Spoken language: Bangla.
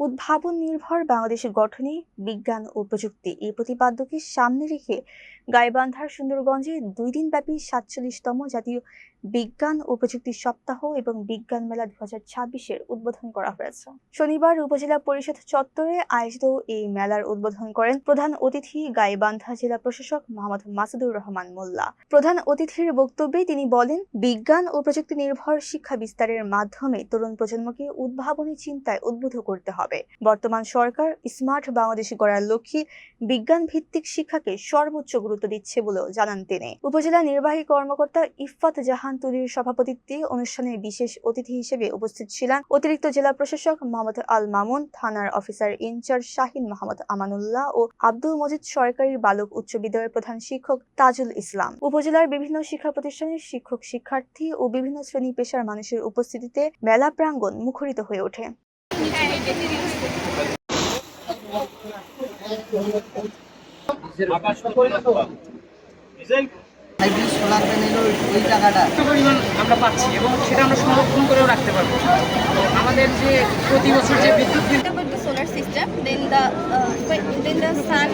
উদ্ভাবন নির্ভর বাংলাদেশ গঠনে বিজ্ঞান ও প্রযুক্তি এই প্রতিপাদ্যকে সামনে রেখে গাইবান্ধার সুন্দরগঞ্জে 2 দিনব্যাপী 47তম জাতীয় বিজ্ঞান ও প্রযুক্তি সপ্তাহ এবং বিজ্ঞান মেলা 2026-এর উদ্বোধন করা হয়েছে। শনিবার উপজেলা পরিষদ চত্বরে আয়োজিত এই মেলার উদ্বোধন করেন প্রধান অতিথি গাইবান্ধা জেলা প্রশাসক মোহাম্মদ মাসুদুর রহমান মোল্লা। প্রধান অতিথির বক্তব্যে তিনি বলেন, বিজ্ঞান ও প্রযুক্তি নির্ভর শিক্ষা বিস্তারের মাধ্যমে তরুণ প্রজন্মকে উদ্ভাবনী চিন্তায় উদ্বুদ্ধ করতে হবে। বর্তমান সরকার স্মার্ট বাংলাদেশ গড়ার লক্ষ্যে বিজ্ঞান ভিত্তিক শিক্ষাকে সর্বোচ্চ গুরুত্ব দিচ্ছে বলেও জানান তিনি। উপজেলা নির্বাহী কর্মকর্তা ইফফাত জাহান তুলির সভাপতিত্বে অনুষ্ঠানে বিশেষ অতিথি হিসেবে উপস্থিত ছিলেন অতিরিক্ত জেলা প্রশাসক মোহাম্মদ আল মামুন, থানার অফিসার ইনচার্জ শাহিন মোহাম্মদ আমানুল্লাহ ও আব্দুল মজিদ সরকারি বালক উচ্চ বিদ্যালয়ের প্রধান শিক্ষক তাজুল ইসলাম। উপজেলার বিভিন্ন শিক্ষা প্রতিষ্ঠানের শিক্ষক, শিক্ষার্থী ও বিভিন্ন শ্রেণী পেশার মানুষের উপস্থিতিতে মেলা প্রাঙ্গণ মুখরিত হয়ে ওঠে। হাইব্রিড সোলার প্যানেল ওই টাকাটা পরিমাণ আমরা পাচ্ছি এবং সেটা আমরা সংরক্ষণ করেও রাখতে পারবো। আমাদের যে প্রতি বছর যে বিদ্যুৎ solar system, then the sun